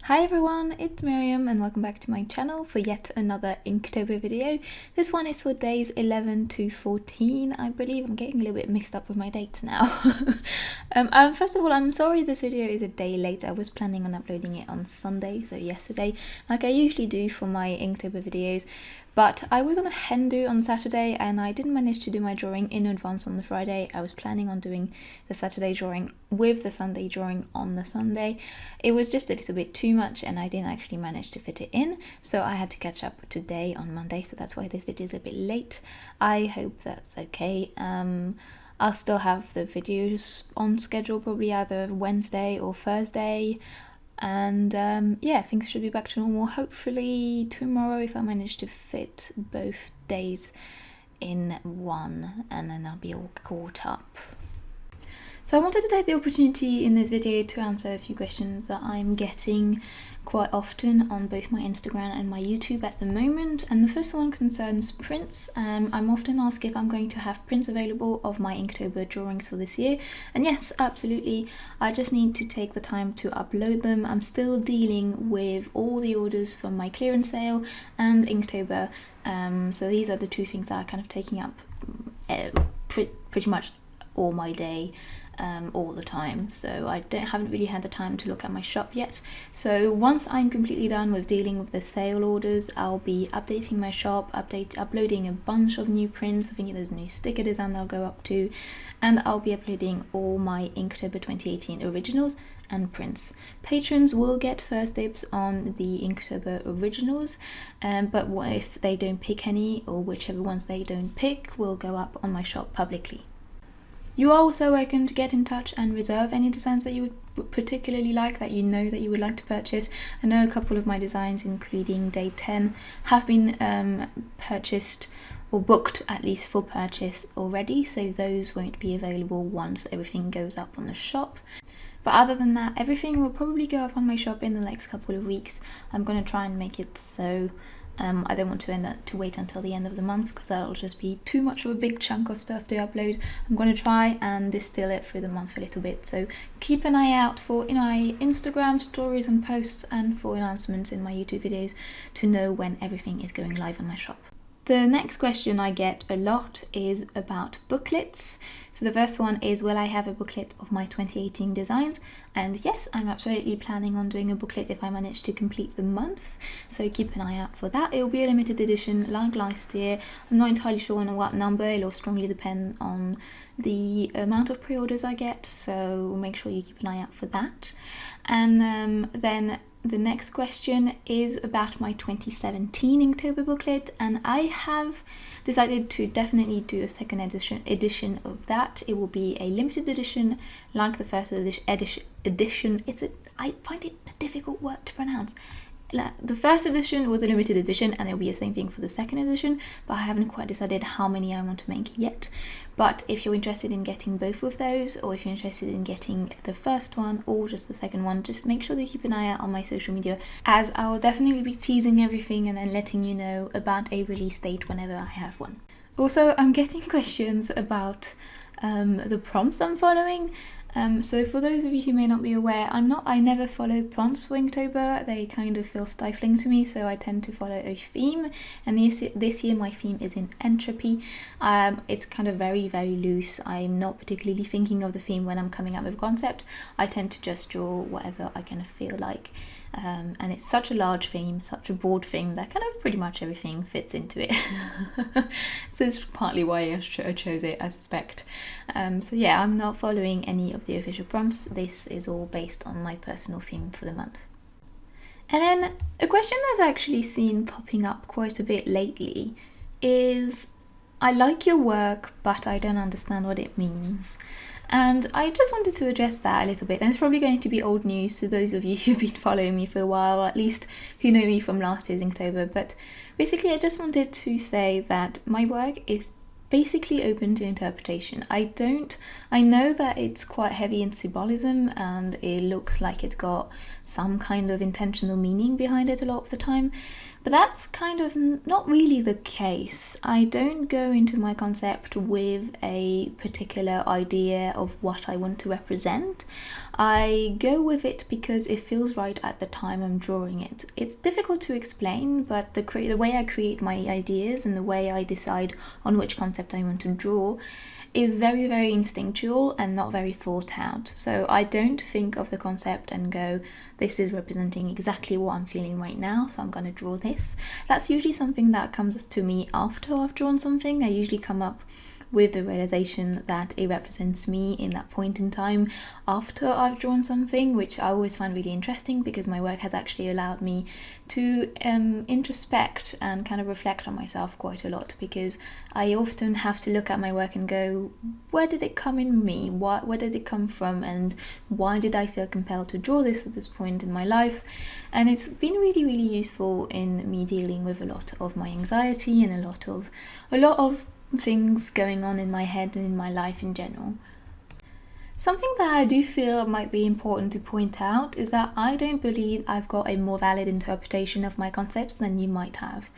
Hi everyone, it's Myriam and welcome back to my channel for yet another Inktober video. This one is for days 11 to 14, I believe. I'm getting a little bit mixed up with my dates now. First of all, I'm sorry this video is a day late. I was planning on uploading it on Sunday, so yesterday, like I usually do for my Inktober videos. But I was on a hen do on Saturday and I didn't manage to do my drawing in advance on the Friday. I was planning on doing the Saturday drawing with the Sunday drawing on the Sunday. It was just a little bit too much and I didn't actually manage to fit it in. So I had to catch up today on Monday. So that's why this video is a bit late. I hope that's okay. I'll still have the videos on schedule probably either Wednesday or Thursday. And yeah, things should be back to normal hopefully tomorrow if I manage to fit both days in one, and then I'll be all caught up. So I wanted to take the opportunity in this video to answer a few questions that I'm getting quite often on both my Instagram and my YouTube at the moment. And the first one concerns prints. I'm often asked if I'm going to have prints available of my Inktober drawings for this year. And yes, absolutely. I just need to take the time to upload them. I'm still dealing with all the orders from my clearance sale and Inktober. So these are the two things that are kind of taking up pretty much all my day. All the time, so I haven't really had the time to look at my shop yet. So once I'm completely done with dealing with the sale orders, I'll be updating my shop, uploading a bunch of new prints. I think there's a new sticker design they'll go up to, and I'll be uploading all my Inktober 2018 originals and prints. Patrons will get first dibs on the Inktober originals, but what if they don't pick any, or whichever ones they don't pick will go up on my shop publicly. You are also welcome to get in touch and reserve any designs that you would particularly like, that you know that you would like to purchase. I know a couple of my designs, including day 10, have been purchased or booked at least for purchase already, so those won't be available once everything goes up on the shop. But other than that, everything will probably go up on my shop in the next couple of weeks. I'm going to try and make it so I don't want to end up to wait until the end of the month, because that'll just be too much of a big chunk of stuff to upload. I'm going to try and distill it through the month a little bit, so keep an eye out for my Instagram stories and posts, and for announcements in my YouTube videos to know when everything is going live on my shop. The next question I get a lot is about booklets. So the first one is, will I have a booklet of my 2018 designs? And yes, I'm absolutely planning on doing a booklet if I manage to complete the month. So keep an eye out for that. It will be a limited edition like last year. I'm not entirely sure on what number. It'll strongly depend on the amount of pre-orders I get. So make sure you keep an eye out for that. And then the next question is about my 2017 Inktober booklet, and I have decided to definitely do a second edition of that. It will be a limited edition like the first edition. I find it a difficult word to pronounce. The first edition was a limited edition, and it'll be the same thing for the second edition, but I haven't quite decided how many I want to make yet. But if you're interested in getting both of those, or if you're interested in getting the first one or just the second one, just make sure that you keep an eye out on my social media, as I'll definitely be teasing everything and then letting you know about a release date whenever I have one. Also, I'm getting questions about the prompts I'm following. So for those of you who may not be aware, I never follow prompts for Inktober. They kind of feel stifling to me, so I tend to follow a theme. And this year my theme is in entropy. It's kind of very, very loose. I'm not particularly thinking of the theme when I'm coming up with a concept. I tend to just draw whatever I kind of feel like. And it's such a large theme, such a broad theme, that kind of pretty much everything fits into it. So it's partly why I chose it, I suspect. So yeah, I'm not following any of the official prompts. This is all based on my personal theme for the month. And then a question I've actually seen popping up quite a bit lately is, I like your work, but I don't understand what it means. And I just wanted to address that a little bit, and it's probably going to be old news to those of you who've been following me for a while, or at least who know me from last year's Inktober. But basically I just wanted to say that my work is basically open to interpretation. I know that it's quite heavy in symbolism and it looks like it's got some kind of intentional meaning behind it a lot of the time. But that's kind of not really the case. I don't go into my concept with a particular idea of what I want to represent. I go with it because it feels right at the time I'm drawing it. It's difficult to explain, but the way I create my ideas and the way I decide on which concept I want to draw is very, very instinctual and not very thought out. So I don't think of the concept and go, this is representing exactly what I'm feeling right now, so I'm going to draw this. That's usually something that comes to me after I've drawn something. I usually come up with the realization that it represents me in that point in time after I've drawn something, which I always find really interesting because my work has actually allowed me to introspect and kind of reflect on myself quite a lot, because I often have to look at my work and go, where did it come in me? Where did it come from? And why did I feel compelled to draw this at this point in my life? And it's been really, really useful in me dealing with a lot of my anxiety and a lot of things going on in my head and in my life in general. Something that I do feel might be important to point out is that I don't believe I've got a more valid interpretation of my concepts than you might have.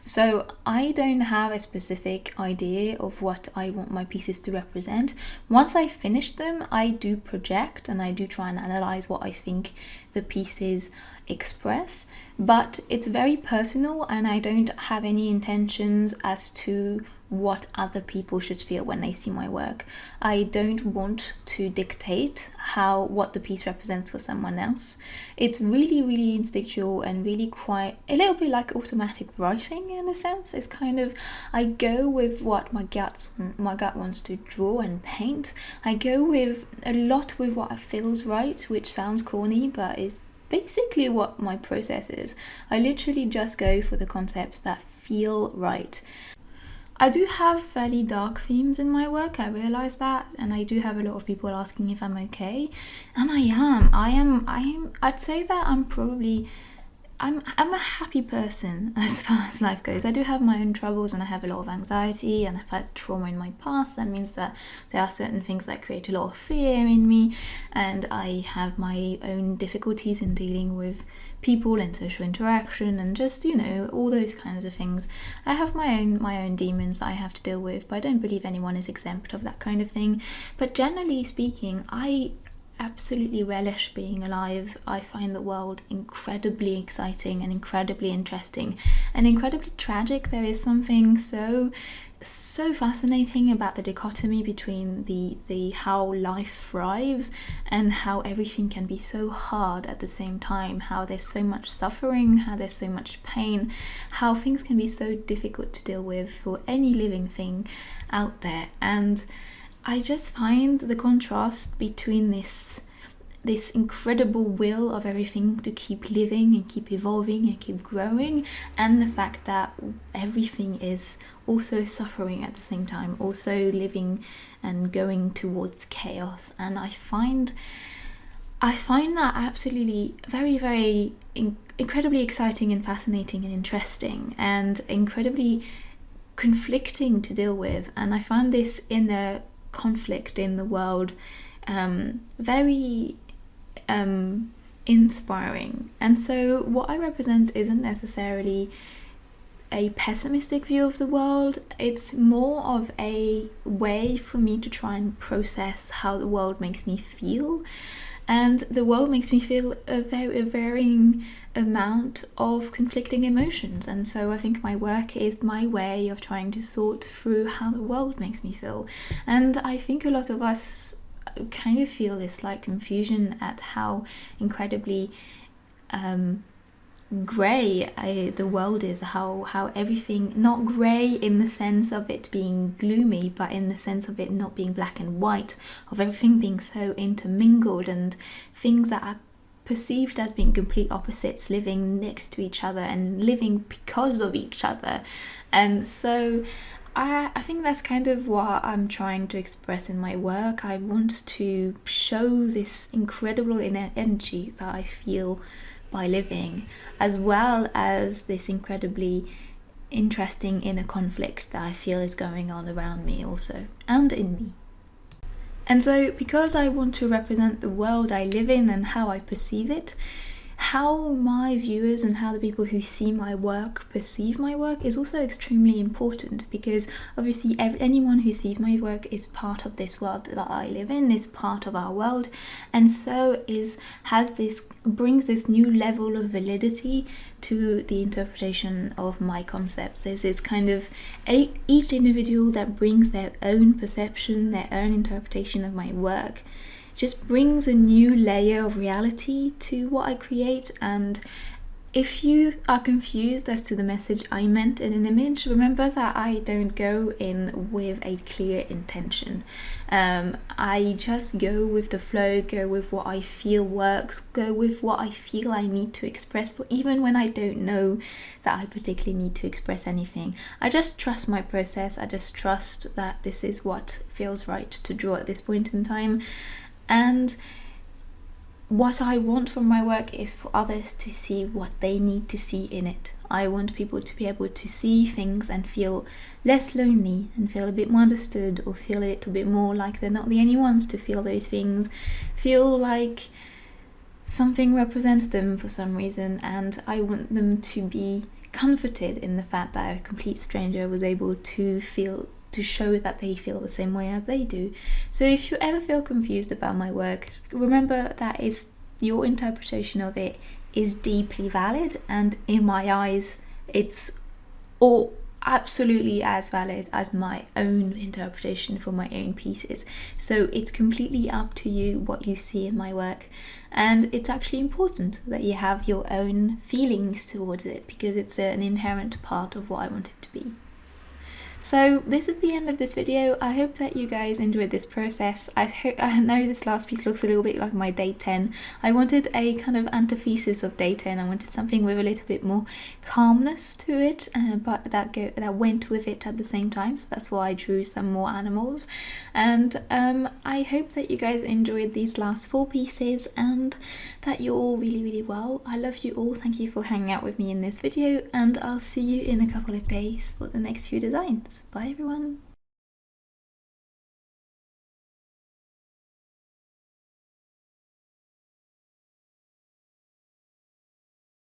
So I don't have a specific idea of what I want my pieces to represent. Once I finish them, I do project and I do try and analyze what I think the pieces express, but it's very personal and I don't have any intentions as to what other people should feel when they see my work. I don't want to dictate what the piece represents for someone else. It's really, really instinctual and really quite a little bit like automatic writing in a sense. It's kind of, I go with what my gut wants to draw and paint. I go with a lot with what feels right, which sounds corny but is basically what my process is. I literally just go for the concepts that feel right. I do have fairly dark themes in my work, I realise that, and I do have a lot of people asking if I'm okay, and I am. I'd say that I'm a happy person as far as life goes. I do have my own troubles and I have a lot of anxiety and I've had trauma in my past. That means that there are certain things that create a lot of fear in me, and I have my own difficulties in dealing with people and social interaction and just, all those kinds of things. I have my own demons that I have to deal with, but I don't believe anyone is exempt of that kind of thing. But generally speaking, I absolutely relish being alive. I find the world incredibly exciting and incredibly interesting and incredibly tragic. There is something so fascinating about the dichotomy between the how life thrives and how everything can be so hard at the same time, how there's so much suffering, how there's so much pain, how things can be so difficult to deal with for any living thing out there. And I just find the contrast between this incredible will of everything to keep living and keep evolving and keep growing, and the fact that everything is also suffering at the same time, also living and going towards chaos. And I find that absolutely very, very incredibly exciting and fascinating and interesting and incredibly conflicting to deal with. And I find this inner conflict in the world very inspiring. And so what I represent isn't necessarily a pessimistic view of the world. It's more of a way for me to try and process how the world makes me feel. And the world makes me feel a varying amount of conflicting emotions. And so I think my work is my way of trying to sort through how the world makes me feel. And I think a lot of us kind of feel this like confusion at how incredibly grey the world is, how everything, not grey in the sense of it being gloomy, but in the sense of it not being black and white, of everything being so intermingled and things that are perceived as being complete opposites living next to each other and living because of each other. And so I think that's kind of what I'm trying to express in my work. I want to show this incredible inner energy that I feel by living, as well as this incredibly interesting inner conflict that I feel is going on around me also, and in me. And so because I want to represent the world I live in and how I perceive it, how my viewers and how the people who see my work perceive my work is also extremely important, because obviously anyone who sees my work is part of this world that I live in, is part of our world, and so brings this new level of validity to the interpretation of my concepts. There's this kind of each individual that brings their own perception, their own interpretation of my work, just brings a new layer of reality to what I create. And if you are confused as to the message I meant in an image, remember that I don't go in with a clear intention. I just go with the flow, go with what I feel works, go with what I feel I need to express, but even when I don't know that I particularly need to express anything. I just trust my process, I just trust that this is what feels right to draw at this point in time. And what I want from my work is for others to see what they need to see in it. I want people to be able to see things and feel less lonely and feel a bit more understood, or feel a little bit more like they're not the only ones to feel those things, feel like something represents them for some reason, and I want them to be comforted in the fact that a complete stranger was able to show that they feel the same way as they do. So if you ever feel confused about my work, remember that is your interpretation of it is deeply valid, and in my eyes it's all absolutely as valid as my own interpretation for my own pieces. So it's completely up to you what you see in my work, and it's actually important that you have your own feelings towards it, because it's an inherent part of what I want it to be. So this is the end of this video. I hope that you guys enjoyed this process. I know this last piece looks a little bit like my day 10. I wanted a kind of antithesis of day 10. I wanted something with a little bit more calmness to it, but that went with it at the same time. So that's why I drew some more animals. And I hope that you guys enjoyed these last 4 pieces, and that you're all really, really well. I love you all. Thank you for hanging out with me in this video, and I'll see you in a couple of days for the next few designs. Bye everyone.